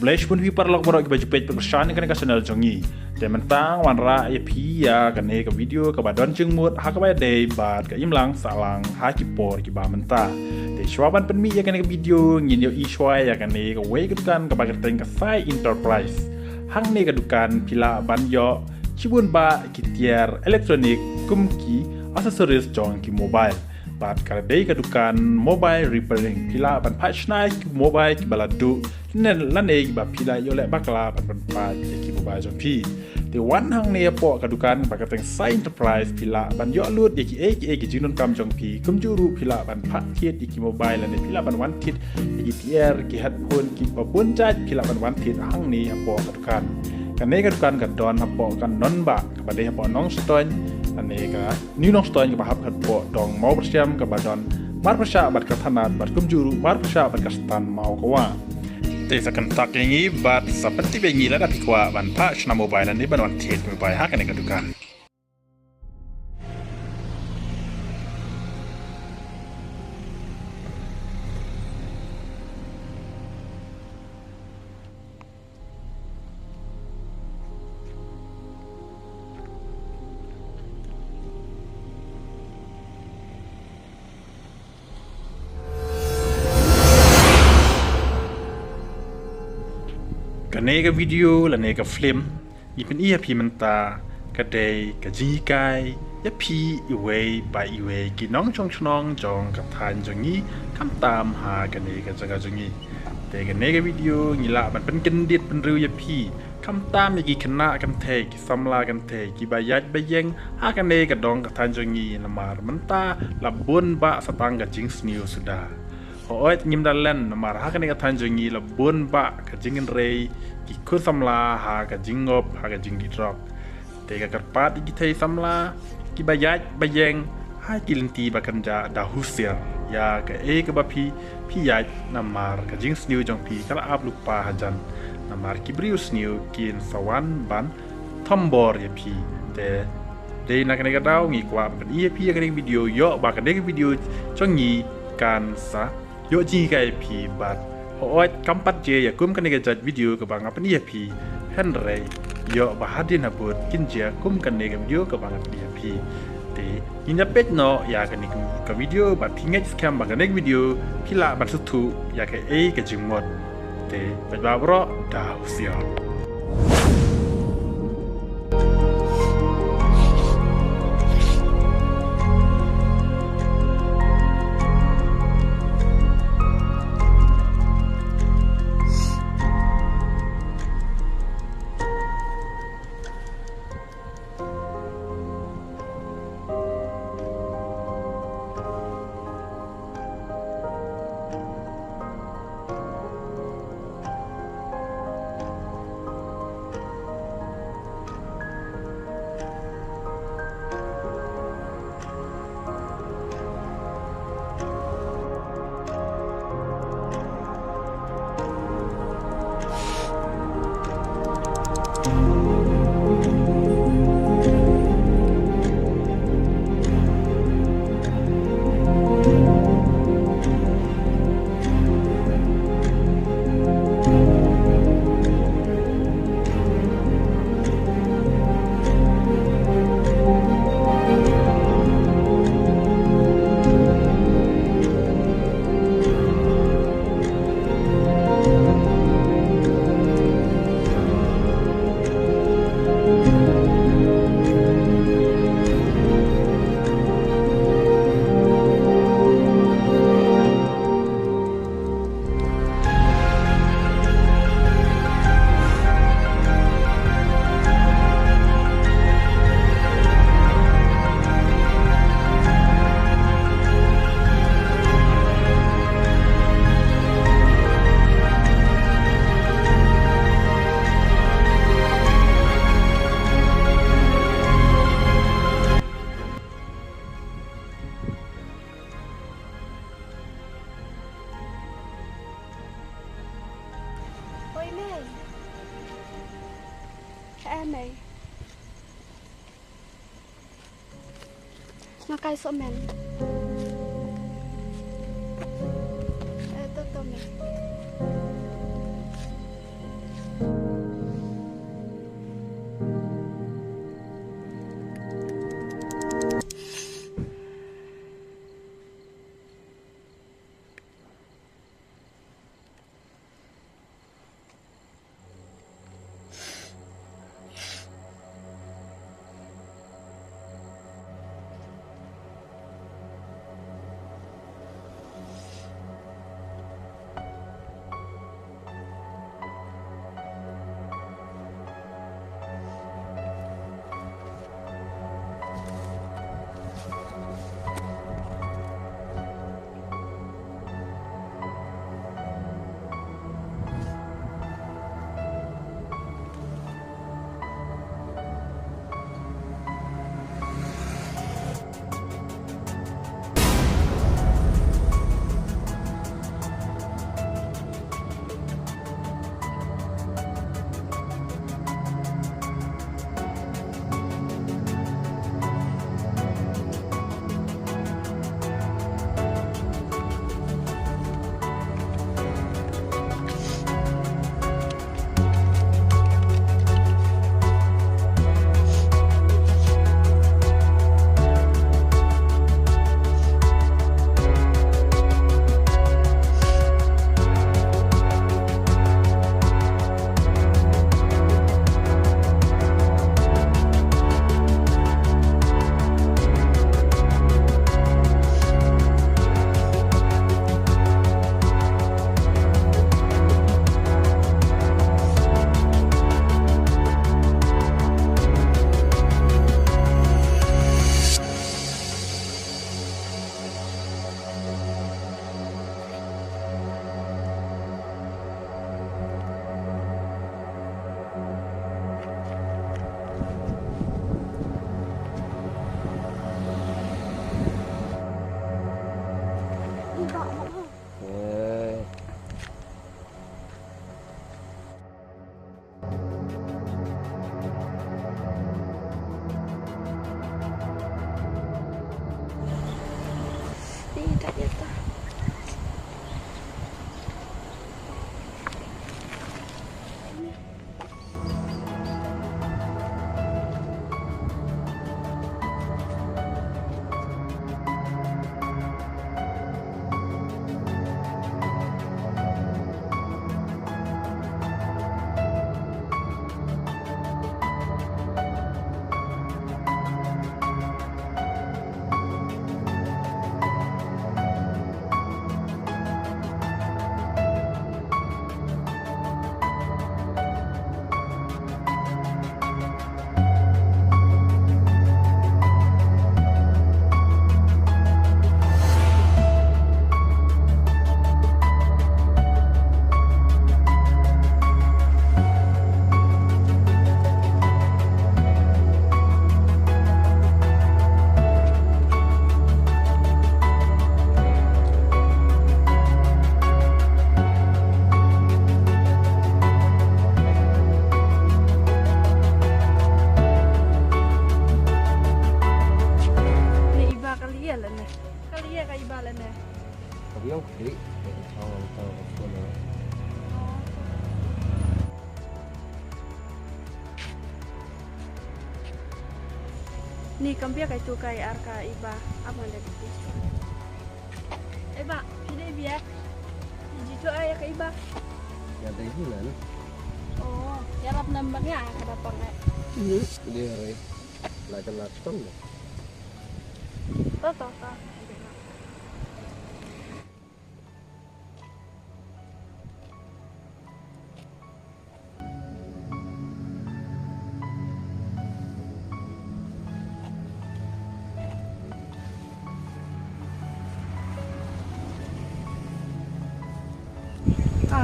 Blash pun vi parlok borok baju page perpesan kan ka channel jongi. Te mentang wan ra ya pi ya kan ne ka video ka badon chung mut ha ka ba de bat ka imlang salang ha ki por ki ba menta. Te shwaban pen mi ya kan ka video ngin yo i shwai ya kan ne ka we kan ka ba ka teng ka sai enterprise. Hang ne ka dukan pila ban yo chibun ba ki tier elektronik kumki accessories jong ki mobile. Bat kadai ka dukan mobile repairing pila ban patch na ki mobile ki baladu nen lan e ba pila yo le bakla ban pa ki mobile jong pi te wan hang ne po ka dukan ba ka teng sai enterprise pila ban yo lut ki ki jinon kam jong pi kum juru pila ban phat tiet ki mobile lan pila ban wan tit ki tier ki headphone ki pa bun jaj pila ban wan tit hang ni po ka dukan kan ne ka dukan ka don po kan non ba ka ba de po nong stoinอันนี้ก็นิวนองสตอยกับฮับขัดปอดองเมาประชามกับบัดดอนบาดประชาบัดกระถนัดบัดกุมจูรุบาดประชาบัดกระสตันเมาก็ว่าแต่สักกันตักอย่างนี้บัดสับปะที่เป็นงี้แล้วได้พิกว่าบันพระชนะโมบายนั้นนี้บันวันเทศโมบายฮักกันในกันทุกการกันในกับวิดีโอและในกับฟิล์มยี่เป็นพีมันตากระเดยกระจีกายยับพีอีเวไปอีเวกินน้องชองจองกับทานจงงี้คำตามหากันในกันจังจงงี้แต่กันในกับวิดีโอนี่ละมันเป็นกันเดียดเป็นริวยับพีคำตามยี่กี่คณะกันเทกี่สัมลากันเทกี่ใบยัดใบยังหากันในกับดองกับทานจงงี้ละมามันตาละบุญบะสตังกับจิงสนิวสุดาโอ้ยยิมดันเล่นมาหากันในกับทานจงงี้ละบุญบะกับจิงเรย์กิคุสัมลาหากับจิงงบหากับจิงดิดรอกแต่กับกระปัดกิเทสัมลากิบายายบายงให้กิลินตีบักันจาดาฮุเซียยากับกับบะพี่ยายนำมากับจิงสนิวจงพีกระอับลูกปลาหัจันนำมากิบริวสนิวกินสวรรค์บันทอมบอร์ยพีแต่เดย์นักในกระดาวงี้กว่าเป็นพีกันในวิดีโอเยอะบากันในวิดีโอช่องงี้การซะเยอะจริงกับพีบัดโอ้ยคำปัดเจอย่ากุ้มกันในการจัดวิดีโอกับบางอันนี้พีเห็นไรเยอะบาฮัดดินบุตรกินเจียกุ้มกันในการวิดีโอกับบางอันนี้พีแต่ยินจะเป็ดเนาะอยากกันในกับวิดีโอบัดพิงเกสแคมบางกันในวิดีโอพี่ละบัดสุดทุอยากให้กับจิงหมดแต่เป็นบาบรอดาวเสียวnày nó cay sữa men tôi mẹ Tidak ya tuh. Avião que Ni kampia kay tukay arka iba apa dari itu. Iba, ini biar. Jitu ay ka iba. yang dari bulan. Oh, yarap namanya kada pangay. Dia hari lacam-lacam. Toto.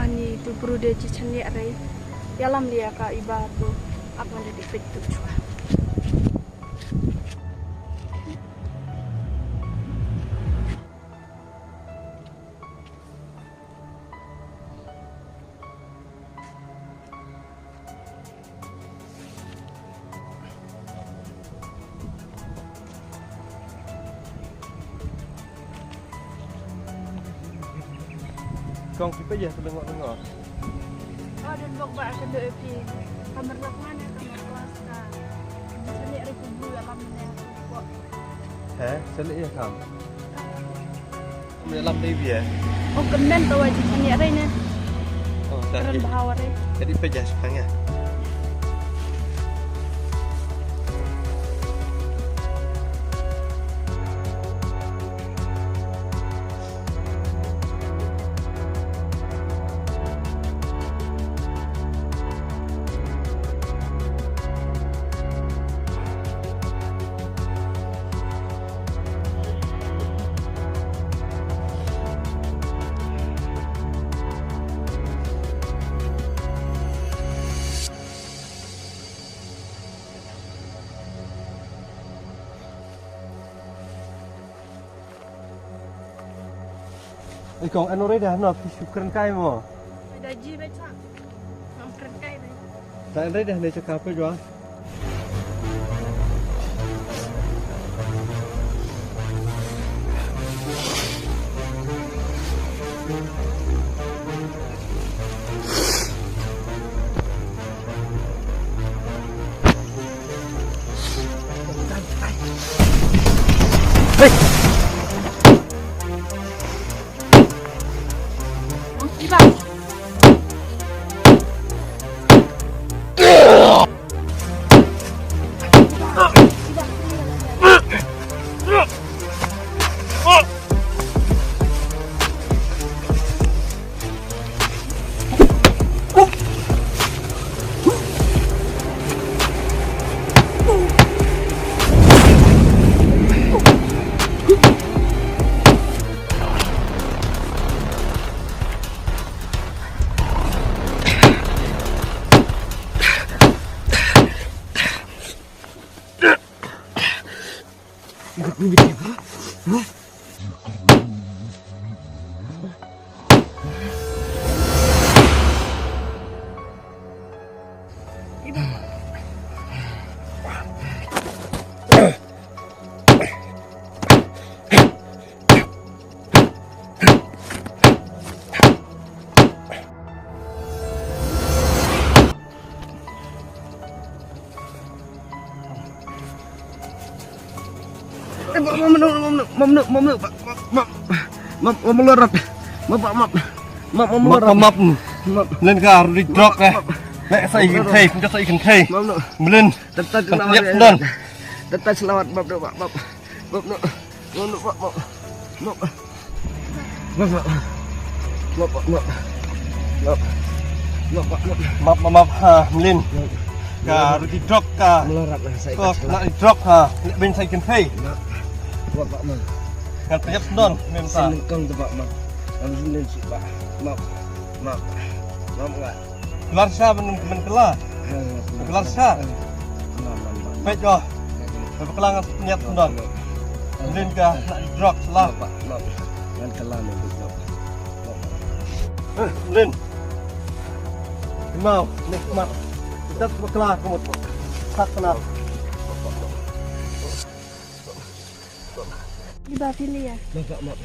Ni tu perlu dia cicani arai. Yalam dia ka iba tu apa ada di fitu juga. Kong kita je tengok-tengok. Oh, dan bawa ke dua pi. Kamar mana kamar kelas ka. Cicani arai kubu yalamnya tu. Selit ya kam. Dalam TV ya. Oh, kemen tu wajib cicani arai ni. Oh, Keren bahawa arai. Jadi pejas sekarang ya. Kong anu dah nak syukuran kai mo. Dah ji baca. Mam keren kai ni. Tak dah nak cakap apa jua. Iba. lên cả đi drop này mẹ xây cái thầy không cho xây cái thầy lên tập nhấp đơn Tetap selamat bab dok bab map ha lên cả đi drop cả melarat saya có lại đi drop ha bên xây cái thầy bab mah kan nhấp đơn mềm ta seneng kong tu bab mah alhamdulillah si bab map enggak kelar sa men kelar kelar sa baik jo berkelangan nyap don lên cả lại drop lah map yang kelam itu lên mau nikmat kita berkelar kamu tak kenal Iba pilih ya. map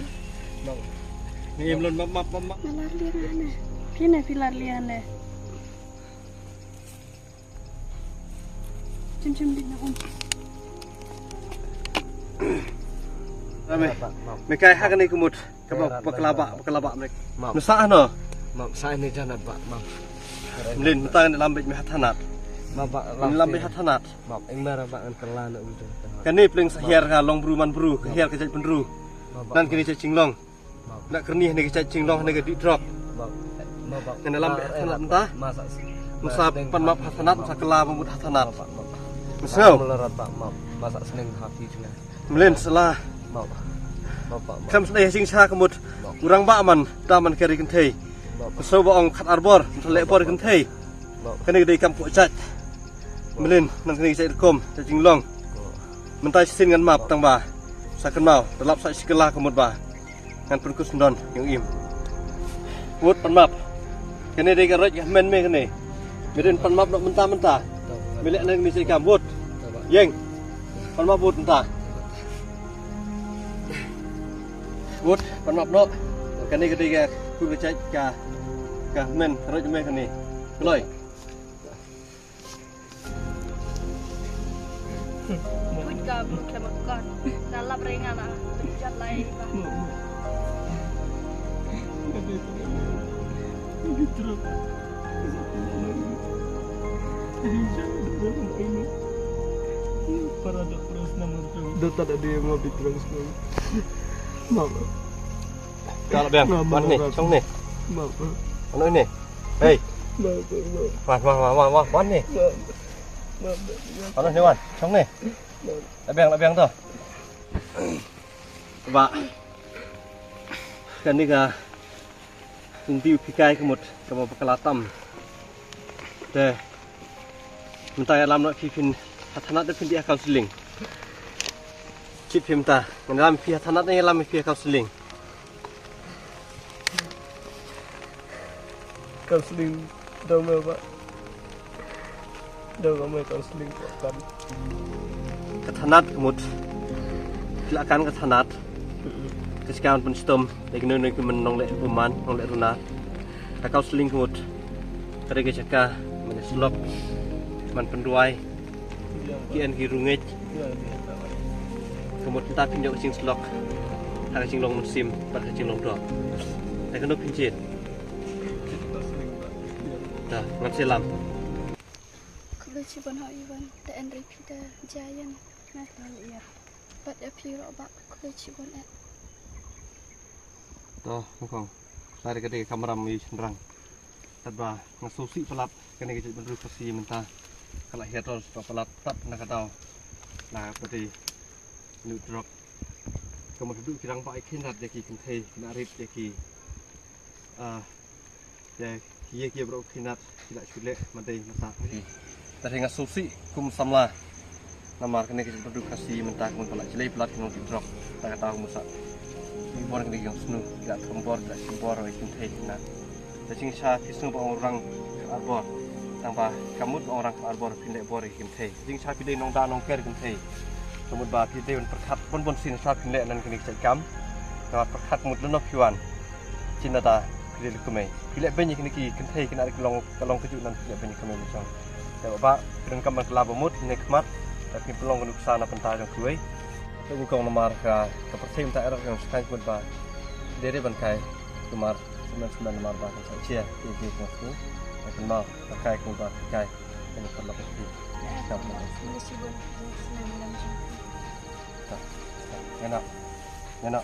ni em lên map Nalar lian ne. Pine pilar lian ne. Cem di na mereka hak ni kumut kamu berkelabak mereka nusa no map saya ni jangan bab map lên ta làm bệnh hathanat map làm bệnh hathanat map emar bab an kelan itu kan ni peling sahir ka long bru man bru kahir ka jaj penru dan kini cai cinglong nak kernih ni cai cinglong ni di drop kan dalam bệnh hathanat entah masa pan map hathanat masa kela pemut hathanat misal melarat bab map masa seneng hati juga lên salah map kam sedih sing sa kemut urang ba man taman keri kan thei so ba ong khat arbor le bor kan thei kan ni dei kam pu chat melin nang kini cai kom cai cinglong mentai sin ngan map tang ba sakan mau telap sa sikela kemut ba ngan penkus ndon yang im wut pan map kene dei ka roj men me kene meden pan map nok mentah milik nang ni cai kam wut yeng pan map wut mentah wut pan map nok kene ka dei ka ku ka cai ka men roj me kene loi Wit ka kemak kan. Dalam ringan ah. Penjat lain Iba. Dota ada dia mau terus map kalau bang man ni trong ni map ano ni hey wan ni ano ni wan trong ni la bang tu và kan ni ka tuntiu pikai kemut kemo pakalatam de mentai alam nak pipin hathanat de pindia counseling chip himta ngam pi hathanat ni alam pi counseling counseling dah apa dah kami counseling kan hathanat kemut silakan hathanat kesekian penstom lagi nunui kemen nong le buman nong le runa counseling kemut kare ke caka meneslok man penduai kian girungej kemut ta pinjok sing slok hak sing long musim bar sing long dok ai kenok pinjit dah ngat selam Kalau cibon hak Iban. Dan repeater giant. Nah lalu ya. Bat ya piro bak. Kalau cibon at. to không sai cái đây camera mi cenderang tad ba ngasusi pelat kene ke benru pasi menta kala hiatol pelat tap nak katau nah pati nu drop kamu duduk kirang pak kinat jaki kintai narit jaki ya kia bro kinat tidak sulit madai masa tadi ngasusi kum samla namar kene ke benru pasi menta kamu kala jelai pelat kamu drop tak katau musa Bor kena yang sunu, tidak terembor, tidak simbor, ikan teh kena. Jadi saya pisau orang arbor, tanpa kamu orang arbor pindah bor ikan teh. Jadi saya pilih nong dah nong ker ikan teh. Kemudian bah pilih perkat pun sin saya pilih dan kena cek kam. Kalau perkat kemudian nak piwan, Cina dah pilih kemai. Pilih banyak kena ikan teh kena ada kelong kejutan pilih banyak kemai macam. Kalau bah kena kamar kelapa mut nikmat, tapi pelong kena kesana pentar yang kuai. Jadi kau nomor ke pertim tak ada yang sekarang pun bah. Dari bangkai nomor 99 nomor bah kan saja di aku. Akan mau pakai kau bah pakai yang perlu pergi. Kamu. Enak.